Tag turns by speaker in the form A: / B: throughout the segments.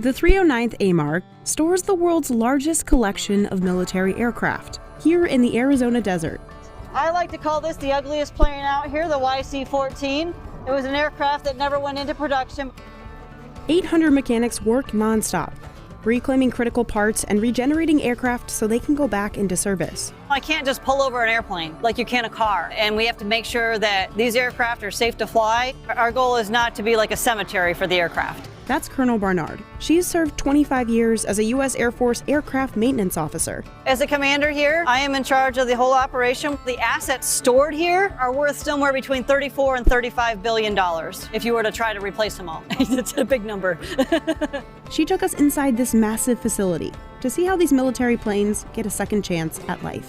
A: The 309th AMARG stores the world's largest collection of military aircraft here in the Arizona desert.
B: I like to call this the ugliest plane out here, the YC-14. It was an aircraft that never went into production.
A: 800 mechanics work nonstop, reclaiming critical parts and regenerating aircraft so they can go back into service.
B: I can't just pull over an airplane like you can a car, and we have to make sure that these aircraft are safe to fly. Our goal is not to be like a cemetery for the aircraft.
A: That's Colonel Barnard. She's served 25 years as a U.S. Air Force aircraft maintenance officer.
B: As a commander here, I am in charge of the whole operation. The assets stored here are worth somewhere between $34 and $35 billion if you were to try to replace them all. It's a big number.
A: She took us inside this massive facility to see how these military planes get a second chance at life.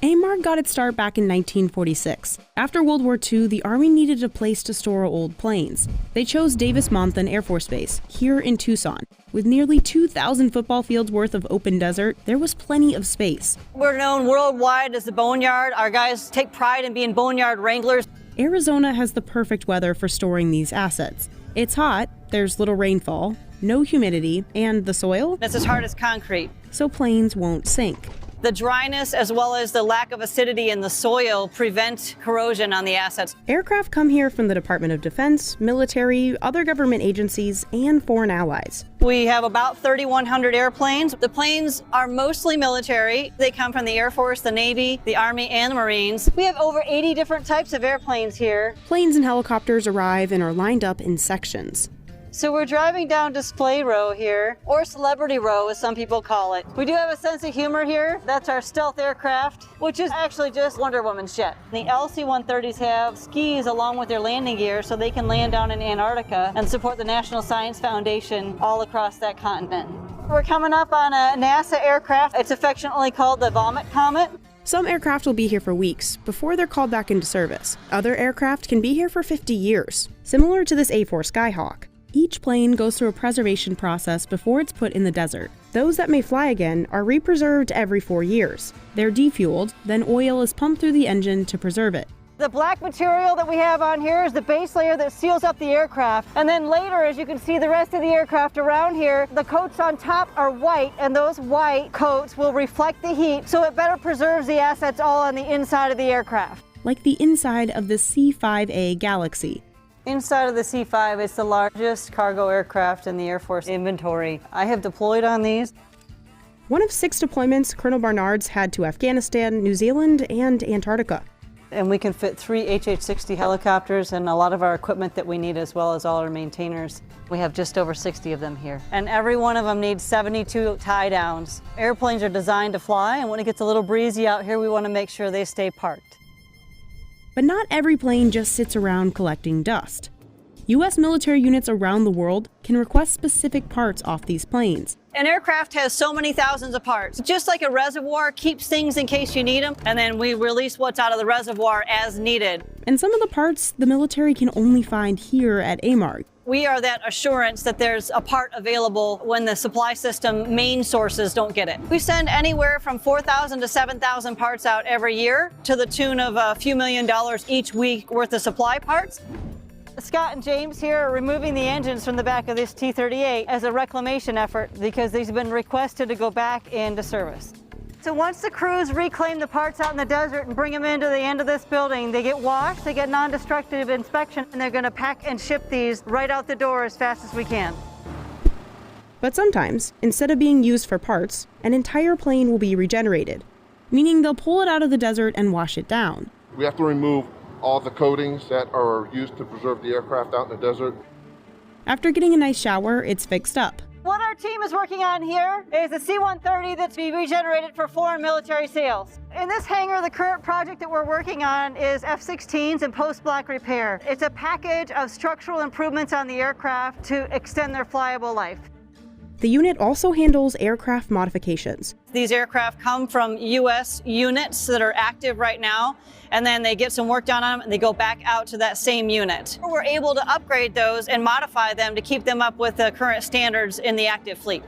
A: AMARG got its start back in 1946. After World War II, the Army needed a place to store old planes. They chose Davis-Monthan Air Force Base, here in Tucson. With nearly 2,000 football fields worth of open desert, there was plenty of space.
B: We're known worldwide as the Boneyard. Our guys take pride in being Boneyard Wranglers.
A: Arizona has the perfect weather for storing these assets. It's hot, there's little rainfall, no humidity, and the soil?
B: It's as hard as concrete.
A: So planes won't sink.
B: The dryness as well as the lack of acidity in the soil prevent corrosion on the assets.
A: Aircraft come here from the Department of Defense, military, other government agencies, and foreign allies.
B: We have about 3,100 airplanes. The planes are mostly military. They come from the Air Force, the Navy, the Army, and the Marines. We have over 80 different types of airplanes here.
A: Planes and helicopters arrive and are lined up in sections.
B: So we're driving down Display Row here, or Celebrity Row as some people call it. We do have a sense of humor here. That's our stealth aircraft, which is actually just Wonder Woman's jet. The LC-130s have skis along with their landing gear so they can land down in Antarctica and support the National Science Foundation all across that continent. We're coming up on a NASA aircraft. It's affectionately called the Vomit Comet.
A: Some aircraft will be here for weeks before they're called back into service. Other aircraft can be here for 50 years, similar to this A4 Skyhawk. Each plane goes through a preservation process before it's put in the desert. Those that may fly again are re-preserved every 4 years. They're defueled, then oil is pumped through the engine to preserve it.
B: The black material that we have on here is the base layer that seals up the aircraft. And then later, as you can see the rest of the aircraft around here, the coats on top are white, and those white coats will reflect the heat, so it better preserves the assets all on the inside of the aircraft.
A: Like the inside of the C-5A Galaxy.
B: Inside of the C-5, it's the largest cargo aircraft in the Air Force inventory. I have deployed on these.
A: One of 6 deployments Colonel Barnard's had to Afghanistan, New Zealand, and Antarctica.
B: And we can fit 3 HH-60 helicopters and a lot of our equipment that we need, as well as all our maintainers. We have just over 60 of them here. And every one of them needs 72 tie downs. Airplanes are designed to fly, and when it gets a little breezy out here, we want to make sure they stay parked.
A: But not every plane just sits around collecting dust. U.S. military units around the world can request specific parts off these planes.
B: An aircraft has so many thousands of parts. Just like a reservoir keeps things in case you need them, and then we release what's out of the reservoir as needed.
A: And some of the parts the military can only find here at AMARG.
B: We are that assurance that there's a part available when the supply system main sources don't get it. We send anywhere from 4,000 to 7,000 parts out every year to the tune of a few $1 million each week worth of supply parts. Scott and James here are removing the engines from the back of this T-38 as a reclamation effort because these have been requested to go back into service. So once the crews reclaim the parts out in the desert and bring them into the end of this building, they get washed, they get non-destructive inspection, and they're going to pack and ship these right out the door as fast as we can.
A: But sometimes, instead of being used for parts, an entire plane will be regenerated, meaning they'll pull it out of the desert and wash it down.
C: We have to remove all the coatings that are used to preserve the aircraft out in the desert.
A: After getting a nice shower, it's fixed up.
B: What our team is working on here is a C-130 that's being regenerated for foreign military sales. In this hangar, the current project that we're working on is F-16s and post-block repair. It's a package of structural improvements on the aircraft to extend their flyable life.
A: The unit also handles aircraft modifications.
B: These aircraft come from U.S. units that are active right now, and then they get some work done on them, and they go back out to that same unit. We're able to upgrade those and modify them to keep them up with the current standards in the active fleet.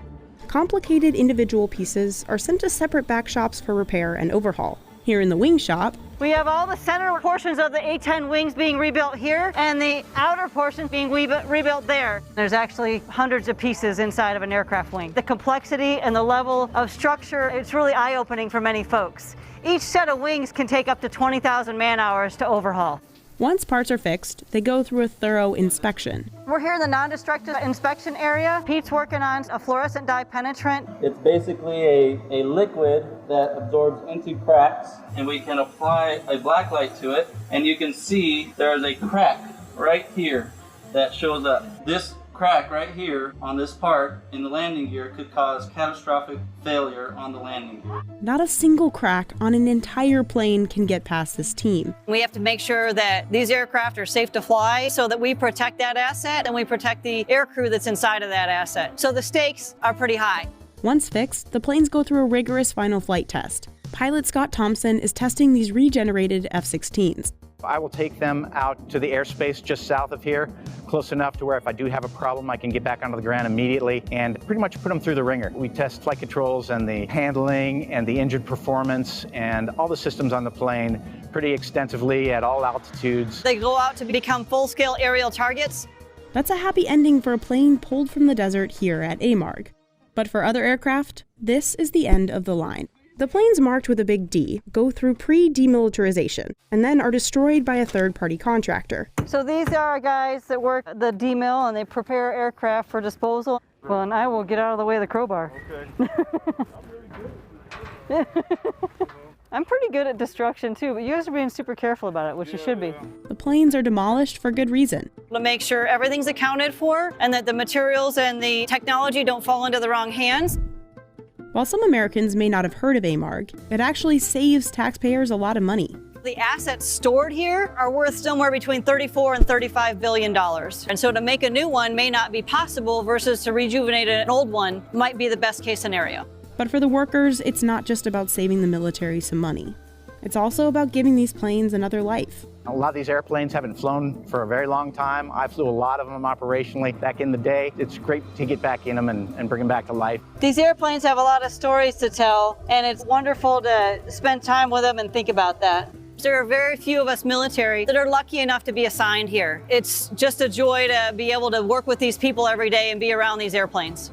A: Complicated individual pieces are sent to separate back shops for repair and overhaul. Here in the wing shop,
B: We have all the center portions of the A-10 wings being rebuilt here and the outer portions being rebuilt there. There's actually hundreds of pieces inside of an aircraft wing. The complexity and the level of structure, it's really eye-opening for many folks. Each set of wings can take up to 20,000 man-hours to overhaul.
A: Once parts are fixed, they go through a thorough inspection.
B: We're here in the non-destructive inspection area. Pete's working on a fluorescent dye penetrant.
D: It's basically a liquid that absorbs into cracks, and we can apply a black light to it, and you can see there's a crack right here that shows up. This crack right here on this part in the landing gear could cause catastrophic failure on the landing gear.
A: Not a single crack on an entire plane can get past this team.
B: We have to make sure that these aircraft are safe to fly so that we protect that asset and we protect the aircrew that's inside of that asset. So the stakes are pretty high.
A: Once fixed, the planes go through a rigorous final flight test. Pilot Scott Thompson is testing these regenerated F-16s.
E: I will take them out to the airspace just south of here, close enough to where if I do have a problem, I can get back onto the ground immediately and pretty much put them through the ringer. We test flight controls and the handling and the engine performance and all the systems on the plane pretty extensively at all altitudes.
B: They go out to become full-scale aerial targets.
A: That's a happy ending for a plane pulled from the desert here at AMARG. But for other aircraft, this is the end of the line. The planes marked with a big D go through pre-demilitarization and then are destroyed by a third-party contractor.
B: So these are guys that work the D-mill and they prepare aircraft for disposal. Well, and I will get out of the way of the crowbar. Okay. I'm pretty good at destruction too, but you guys are being super careful about it, which you should be.
A: The planes are demolished for good reason.
B: To make sure everything's accounted for and that the materials and the technology don't fall into the wrong hands.
A: While some Americans may not have heard of AMARG, it actually saves taxpayers a lot of money.
B: The assets stored here are worth somewhere between $34 and $35 billion. And so to make a new one may not be possible versus to rejuvenate an old one might be the best case scenario.
A: But for the workers, it's not just about saving the military some money. It's also about giving these planes another life.
E: A lot of these airplanes haven't flown for a very long time. I flew a lot of them operationally back in the day. It's great to get back in them and bring them back to life.
B: These airplanes have a lot of stories to tell, and it's wonderful to spend time with them and think about that. There are very few of us military that are lucky enough to be assigned here. It's just a joy to be able to work with these people every day and be around these airplanes.